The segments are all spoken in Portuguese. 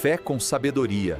Fé com Sabedoria.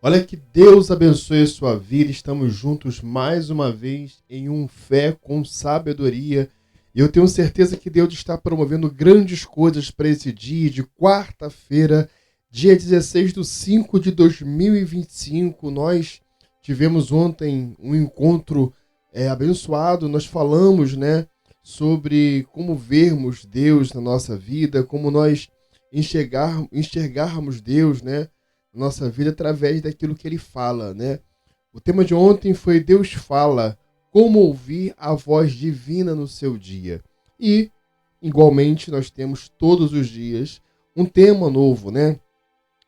Olha, que Deus abençoe a sua vida. Estamos juntos mais uma vez em um Fé com Sabedoria. E eu tenho certeza que Deus está promovendo grandes coisas para esse dia de quarta-feira, dia 16/5/2025. Nós tivemos ontem um encontro abençoado. Nós falamos, sobre como vermos Deus na nossa vida, como nós enxergarmos Deus, nossa vida através daquilo que ele fala, O tema de ontem foi Deus fala, como ouvir a voz divina no seu dia. E, igualmente, nós temos todos os dias um tema novo,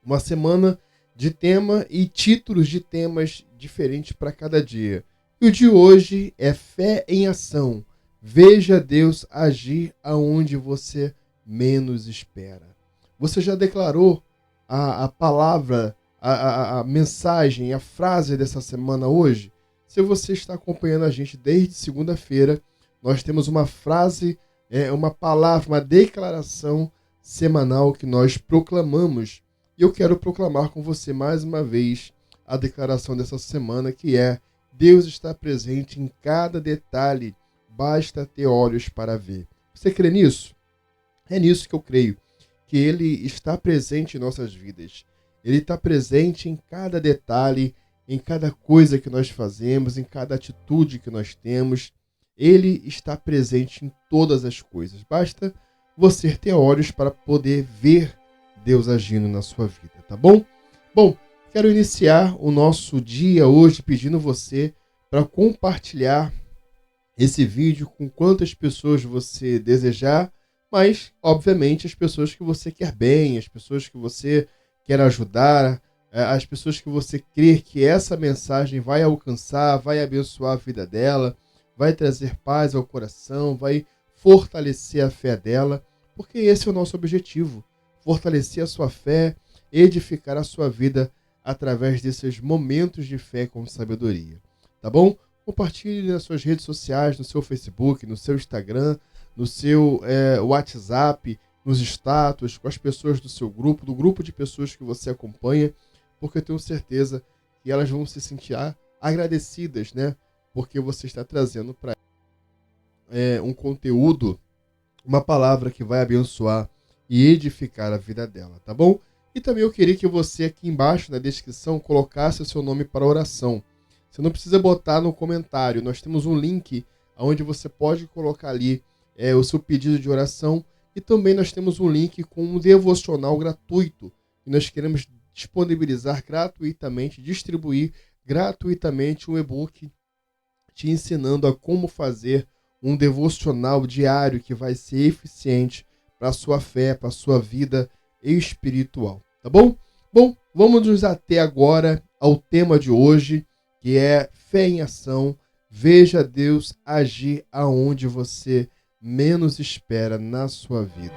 Uma semana de tema e títulos de temas diferentes para cada dia. E o de hoje é Fé em Ação. Veja Deus agir aonde você menos espera. Você já declarou a palavra, a mensagem, a frase dessa semana hoje? Se você está acompanhando a gente desde segunda-feira, nós temos uma frase, uma palavra, uma declaração semanal que nós proclamamos. E eu quero proclamar com você mais uma vez a declaração dessa semana, que é: Deus está presente em cada detalhe, basta ter olhos para ver. Você crê nisso? É nisso que eu creio, que Ele está presente em nossas vidas. Ele está presente em cada detalhe, em cada coisa que nós fazemos, em cada atitude que nós temos. Ele está presente em todas as coisas. Basta você ter olhos para poder ver Deus agindo na sua vida, tá bom? Bom, quero iniciar o nosso dia hoje pedindo você para compartilhar esse vídeo com quantas pessoas você desejar, mas, obviamente, as pessoas que você quer bem, as pessoas que você quer ajudar, as pessoas que você crê que essa mensagem vai alcançar, vai abençoar a vida dela, vai trazer paz ao coração, vai fortalecer a fé dela, porque esse é o nosso objetivo: fortalecer a sua fé, edificar a sua vida através desses momentos de fé com sabedoria. Tá bom? Compartilhe nas suas redes sociais, no seu Facebook, no seu Instagram, no seu WhatsApp, nos status, com as pessoas do seu grupo, do grupo de pessoas que você acompanha, porque eu tenho certeza que elas vão se sentir agradecidas, porque você está trazendo para um conteúdo, uma palavra que vai abençoar e edificar a vida dela, tá bom? E também eu queria que você aqui embaixo na descrição colocasse o seu nome para oração. Você não precisa botar no comentário, nós temos um link onde você pode colocar ali o seu pedido de oração, e também nós temos um link com um devocional gratuito e nós queremos disponibilizar gratuitamente, distribuir gratuitamente um e-book te ensinando a como fazer um devocional diário que vai ser eficiente para a sua fé, para a sua vida espiritual, tá bom? Bom, vamos nos ater agora ao tema de hoje, que é Fé em Ação. Veja Deus agir aonde você menos espera na sua vida.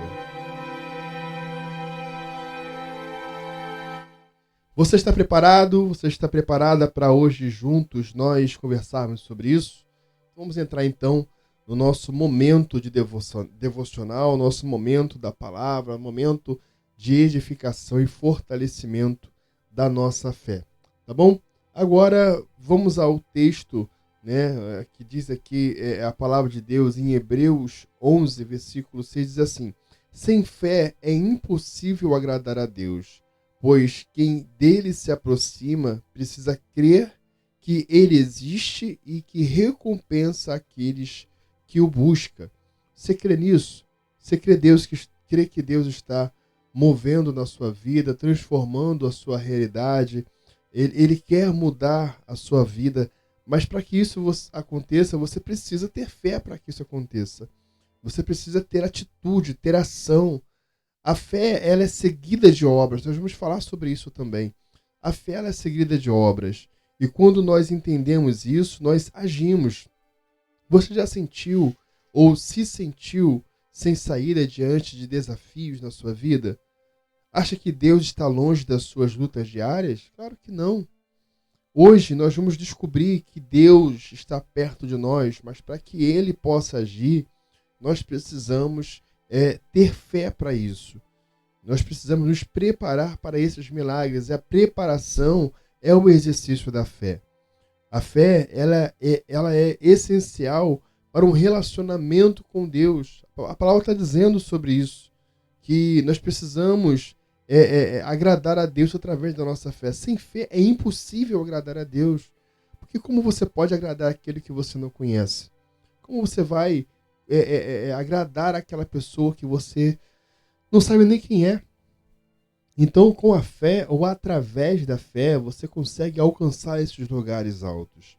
Você está preparado? Você está preparada para hoje juntos nós conversarmos sobre isso? Vamos entrar então no nosso momento de devocional, nosso momento da palavra, momento de edificação e fortalecimento da nossa fé, tá bom? Agora vamos ao texto, que diz aqui a palavra de Deus em Hebreus 11, versículo 6, diz assim: sem fé é impossível agradar a Deus, pois quem dele se aproxima precisa crer que ele existe e que recompensa aqueles que o busca. Você crê nisso? Você crê que Deus está movendo na sua vida, transformando a sua realidade? Ele quer mudar a sua vida, mas para que isso aconteça, você precisa ter fé para que isso aconteça. Você precisa ter atitude, ter ação. A fé, ela é seguida de obras. Nós vamos falar sobre isso também. A fé, ela é seguida de obras. E quando nós entendemos isso, nós agimos. Você já sentiu ou se sentiu sem saída diante de desafios na sua vida? Acha que Deus está longe das suas lutas diárias? Claro que não. Hoje nós vamos descobrir que Deus está perto de nós, mas para que Ele possa agir, nós precisamos ter fé para isso. Nós precisamos nos preparar para esses milagres. A preparação é o exercício da fé. A fé ela é essencial para um relacionamento com Deus. A palavra está dizendo sobre isso, que nós precisamos agradar a Deus através da nossa fé. Sem fé é impossível agradar a Deus, porque como você pode agradar aquele que você não conhece? Como você vai agradar aquela pessoa que você não sabe nem quem é? Então, com a fé, ou através da fé, você consegue alcançar esses lugares altos.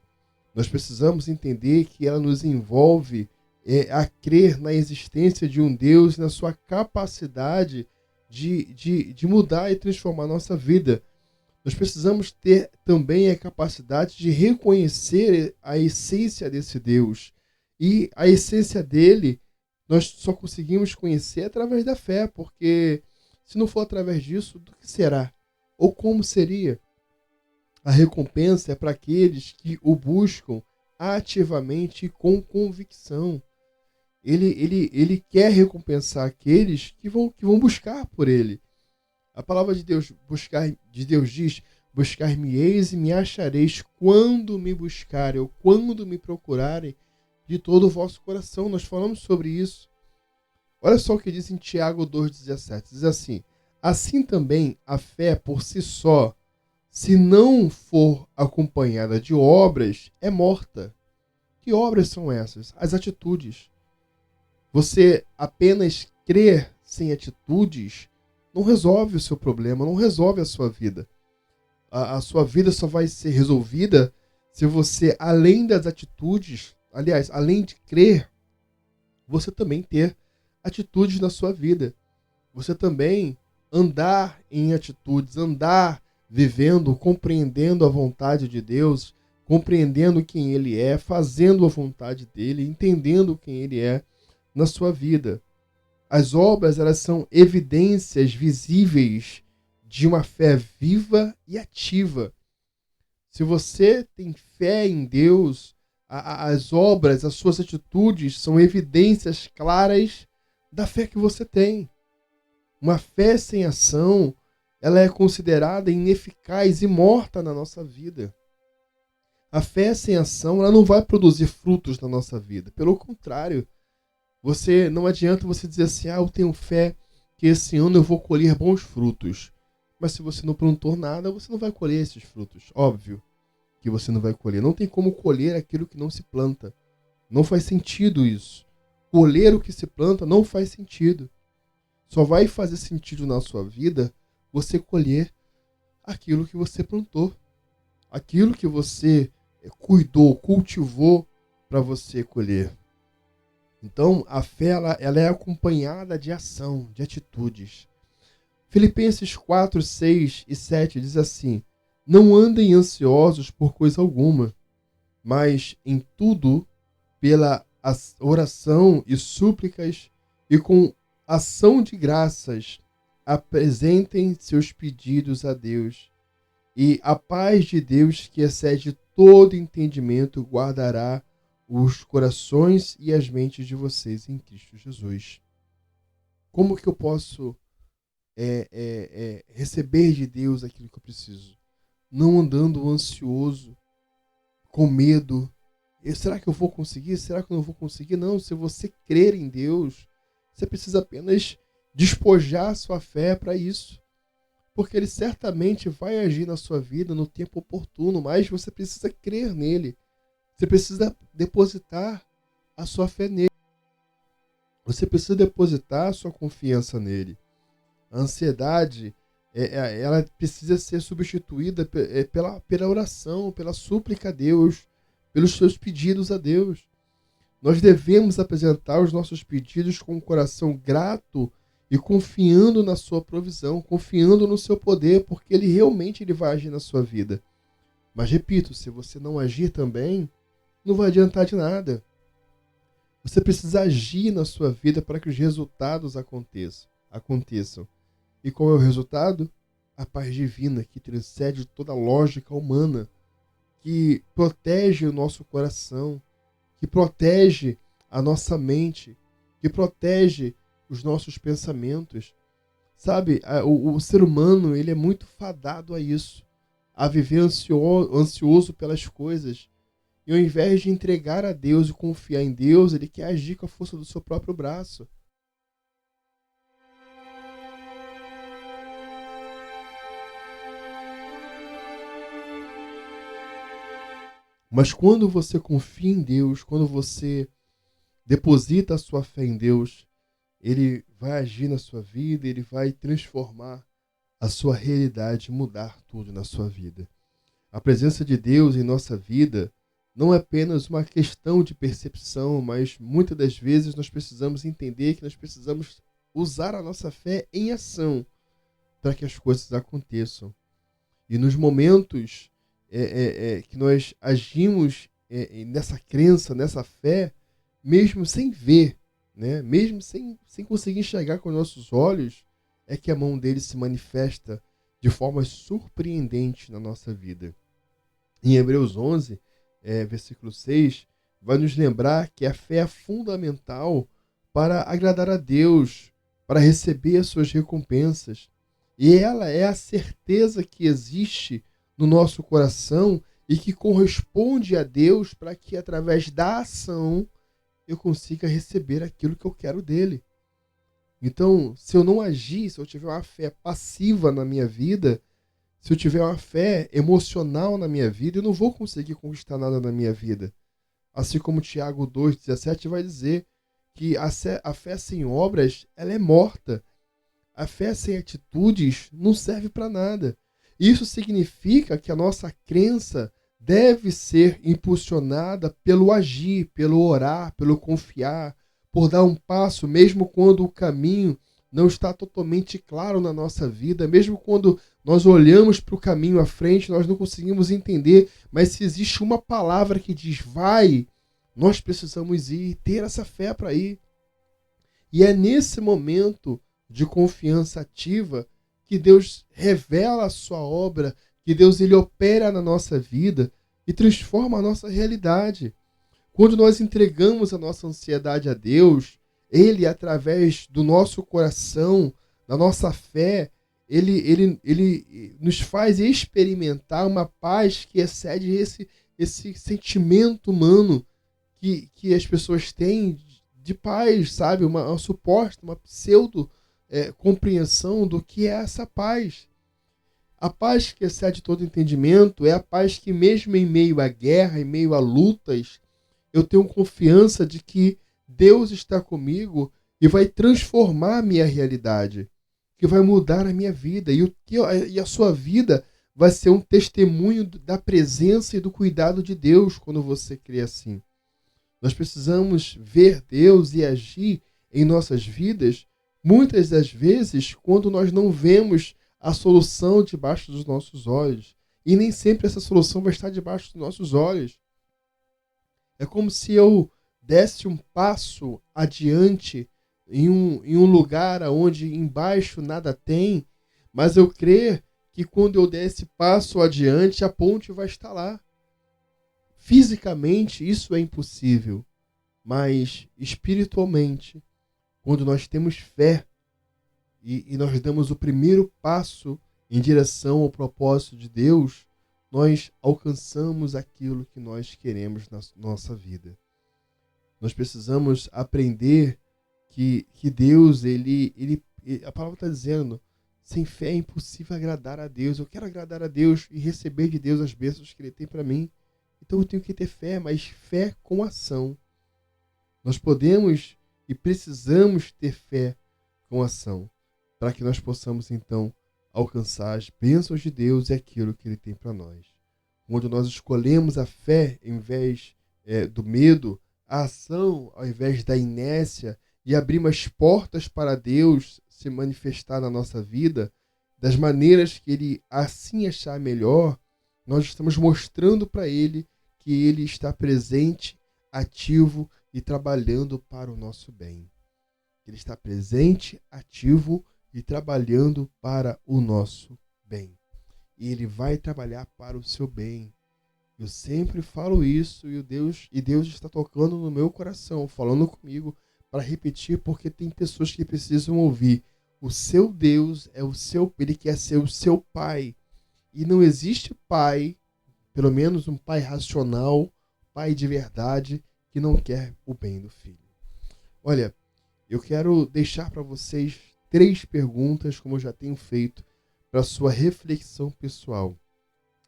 Nós precisamos entender que ela nos envolve a crer na existência de um Deus e na sua capacidade de mudar e transformar a nossa vida. Nós precisamos ter também a capacidade de reconhecer a essência desse Deus. E a essência dele, nós só conseguimos conhecer através da fé, porque se não for através disso, do que será? Ou como seria? A recompensa é para aqueles que o buscam ativamente e com convicção. Ele quer recompensar aqueles que vão buscar por ele. A palavra de Deus diz: buscar-me-eis e me achareis quando me buscarem, ou quando me procurarem de todo o vosso coração. Nós falamos sobre isso. Olha só o que diz em Tiago 2,17. Diz assim: assim também a fé por si só, se não for acompanhada de obras, é morta. Que obras são essas? As atitudes. Você apenas crer sem atitudes não resolve o seu problema, não resolve a sua vida. A sua vida só vai ser resolvida se você, além das atitudes, aliás, além de crer, você também ter atitudes na sua vida. Você também andar em atitudes, andar vivendo, compreendendo a vontade de Deus, compreendendo quem Ele é, fazendo a vontade dEle, entendendo quem Ele é na sua vida. As obras, elas são evidências visíveis de uma fé viva e ativa. Se você tem fé em Deus, as obras, as suas atitudes são evidências claras da fé que você tem. Uma fé sem ação, ela é considerada ineficaz e morta na nossa vida. A fé sem ação, ela não vai produzir frutos na nossa vida. Pelo contrário, não adianta você dizer assim: eu tenho fé que esse ano eu vou colher bons frutos. Mas se você não plantou nada, você não vai colher esses frutos. Óbvio que você não vai colher. Não tem como colher aquilo que não se planta. Não faz sentido isso. Colher o que se planta não faz sentido. Só vai fazer sentido na sua vida você colher aquilo que você plantou. Aquilo que você cuidou, cultivou para você colher. Então, a fé ela é acompanhada de ação, de atitudes. Filipenses 4, 6 e 7 diz assim: não andem ansiosos por coisa alguma, mas em tudo, pela oração e súplicas e com ação de graças, apresentem seus pedidos a Deus. E a paz de Deus, que excede todo entendimento, guardará os corações e as mentes de vocês em Cristo Jesus. Como que eu posso receber de Deus aquilo que eu preciso? Não andando ansioso, com medo. Será que eu vou conseguir? Será que eu não vou conseguir? Não, se você crer em Deus, você precisa apenas despojar sua fé para isso. Porque Ele certamente vai agir na sua vida no tempo oportuno, mas você precisa crer nele. Você precisa depositar a sua fé nele. Você precisa depositar a sua confiança nele. A ansiedade, ela precisa ser substituída pela oração, pela súplica a Deus, pelos seus pedidos a Deus. Nós devemos apresentar os nossos pedidos com um coração grato e confiando na sua provisão, confiando no seu poder, porque ele realmente vai agir na sua vida. Mas repito, se você não agir também, não vai adiantar de nada. Você precisa agir na sua vida para que os resultados aconteçam. E qual é o resultado? A paz divina que transcende toda a lógica humana. que protege o nosso coração, que protege a nossa mente, que protege os nossos pensamentos. Sabe, o ser humano, ele é muito fadado a isso, a viver ansioso pelas coisas. E ao invés de entregar a Deus e confiar em Deus, ele quer agir com a força do seu próprio braço. Mas quando você confia em Deus, quando você deposita a sua fé em Deus, ele vai agir na sua vida, ele vai transformar a sua realidade, mudar tudo na sua vida. A presença de Deus em nossa vida não é apenas uma questão de percepção, mas muitas das vezes nós precisamos entender que nós precisamos usar a nossa fé em ação para que as coisas aconteçam. E nos momentos que nós agimos nessa crença, nessa fé, mesmo sem ver, né? Mesmo sem conseguir enxergar com os nossos olhos, é que a mão dele se manifesta de forma surpreendente na nossa vida. Em Hebreus 11, versículo 6, vai nos lembrar que a fé é fundamental para agradar a Deus, para receber as suas recompensas. E ela é a certeza que existe no nosso coração e que corresponde a Deus para que, através da ação, eu consiga receber aquilo que eu quero dele. Então, se eu não agir, se eu tiver uma fé passiva na minha vida, se eu tiver uma fé emocional na minha vida, eu não vou conseguir conquistar nada na minha vida. Assim como Tiago 2,17 vai dizer que a fé sem obras, ela é morta. A fé sem atitudes não serve para nada. Isso significa que a nossa crença deve ser impulsionada pelo agir, pelo orar, pelo confiar, por dar um passo, mesmo quando o caminho não está totalmente claro na nossa vida, mesmo quando nós olhamos para o caminho à frente, nós não conseguimos entender, mas se existe uma palavra que diz vai, nós precisamos ir, ter essa fé para ir. E é nesse momento de confiança ativa que Deus revela a sua obra, que Deus ele opera na nossa vida e transforma a nossa realidade. Quando nós entregamos a nossa ansiedade a Deus, ele, através do nosso coração, da nossa fé, ele nos faz experimentar uma paz que excede esse sentimento humano que as pessoas têm de paz, sabe? Uma suposta, uma pseudo compreensão do que é essa paz. A paz que excede todo entendimento é a paz que, mesmo em meio à guerra, em meio a lutas, eu tenho confiança de que Deus está comigo e vai transformar a minha realidade, que vai mudar a minha vida. E a sua vida vai ser um testemunho da presença e do cuidado de Deus quando você crê assim. Nós precisamos ver Deus e agir em nossas vidas, muitas das vezes, quando nós não vemos a solução debaixo dos nossos olhos. E nem sempre essa solução vai estar debaixo dos nossos olhos. É como se eu desse um passo adiante em um lugar onde embaixo nada tem, mas eu crer que quando eu der esse passo adiante, a ponte vai estar lá. Fisicamente, isso é impossível, mas espiritualmente, quando nós temos fé e nós damos o primeiro passo em direção ao propósito de Deus, nós alcançamos aquilo que nós queremos na nossa vida. Nós precisamos aprender que Deus, a palavra está dizendo, sem fé é impossível agradar a Deus. Eu quero agradar a Deus e receber de Deus as bênçãos que Ele tem para mim. Então eu tenho que ter fé, mas fé com ação. Nós podemos e precisamos ter fé com ação, para que nós possamos, então, alcançar as bênçãos de Deus e aquilo que Ele tem para nós. Quando nós escolhemos a fé em vez do medo, a ação ao invés da inércia e abrimos as portas para Deus se manifestar na nossa vida, das maneiras que Ele assim achar melhor, nós estamos mostrando para Ele que Ele está presente, ativo e trabalhando para o nosso bem. Ele está presente, ativo e trabalhando para o nosso bem. E Ele vai trabalhar para o seu bem. Eu sempre falo isso e Deus está tocando no meu coração, falando comigo para repetir, porque tem pessoas que precisam ouvir. O seu Deus é o seu, ele quer ser o seu pai. E não existe pai, pelo menos um pai racional, pai de verdade, que não quer o bem do filho. Olha, eu quero deixar para vocês 3 perguntas, como eu já tenho feito, para sua reflexão pessoal.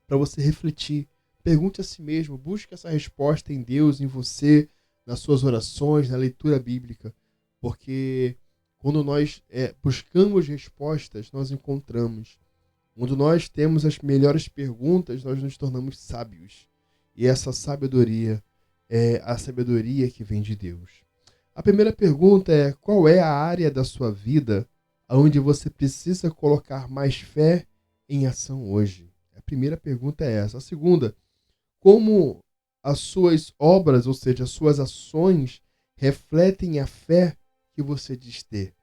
Para você refletir, pergunte a si mesmo, busque essa resposta em Deus, em você, nas suas orações, na leitura bíblica, porque quando nós buscamos respostas, nós encontramos. Quando nós temos as melhores perguntas, nós nos tornamos sábios. E essa sabedoria é a sabedoria que vem de Deus. A primeira pergunta é: qual é a área da sua vida onde você precisa colocar mais fé em ação hoje? A primeira pergunta é essa. A segunda: como as suas obras, ou seja, as suas ações, refletem a fé que você diz ter?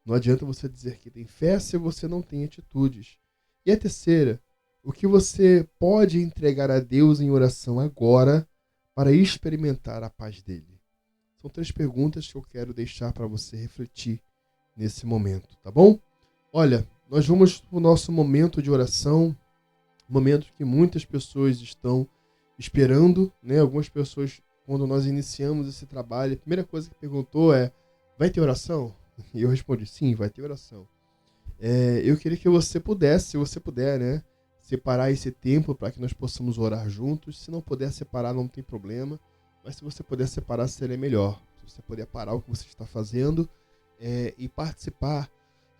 Não adianta você dizer que tem fé se você não tem atitudes. E a terceira: o que você pode entregar a Deus em oração agora para experimentar a paz dele? São 3 perguntas que eu quero deixar para você refletir nesse momento, tá bom? Olha, nós vamos para o nosso momento de oração, momento que muitas pessoas estão esperando, né? Algumas pessoas, quando nós iniciamos esse trabalho, a primeira coisa que perguntou é: vai ter oração? E eu respondi: sim, vai ter oração. Eu queria que você pudesse, se você puder, né, separar esse tempo para que nós possamos orar juntos. Se não puder separar, não tem problema. Mas se você puder separar, seria melhor. Se você puder parar o que você está fazendo e participar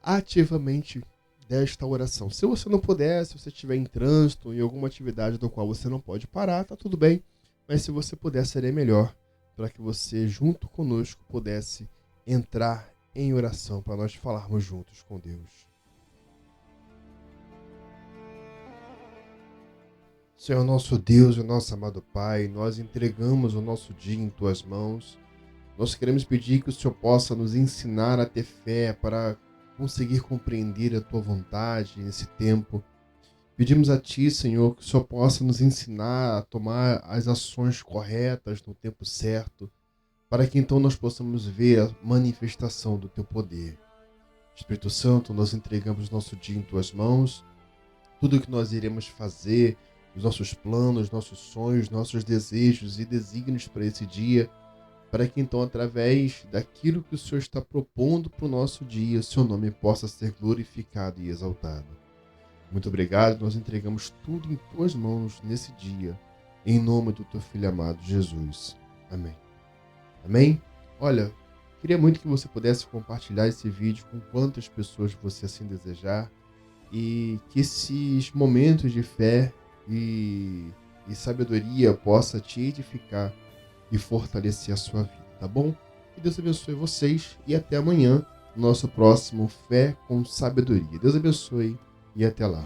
ativamente desta oração. Se você não puder, se você estiver em trânsito, em alguma atividade do qual você não pode parar, tá tudo bem. Mas se você puder, seria melhor, para que você, junto conosco, pudesse entrar em oração, para nós falarmos juntos com Deus. Senhor nosso Deus e nosso amado Pai, nós entregamos o nosso dia em Tuas mãos. Nós queremos pedir que o Senhor possa nos ensinar a ter fé para conseguir compreender a Tua vontade nesse tempo. Pedimos a Ti, Senhor, que o Senhor possa nos ensinar a tomar as ações corretas no tempo certo, para que então nós possamos ver a manifestação do Teu poder. Espírito Santo, nós entregamos nosso dia em Tuas mãos, tudo o que nós iremos fazer, os nossos planos, nossos sonhos, nossos desejos e desígnios para esse dia, para que então, através daquilo que o Senhor está propondo para o nosso dia, o Seu nome possa ser glorificado e exaltado. Muito obrigado, nós entregamos tudo em Tuas mãos nesse dia, em nome do Teu Filho amado, Jesus. Amém. Amém? Olha, queria muito que você pudesse compartilhar esse vídeo com quantas pessoas você assim desejar, e que esses momentos de fé e sabedoria possa te edificar e fortalecer a sua vida, tá bom? Que Deus abençoe vocês e até amanhã, nosso próximo Fé com Sabedoria. Deus abençoe e até lá.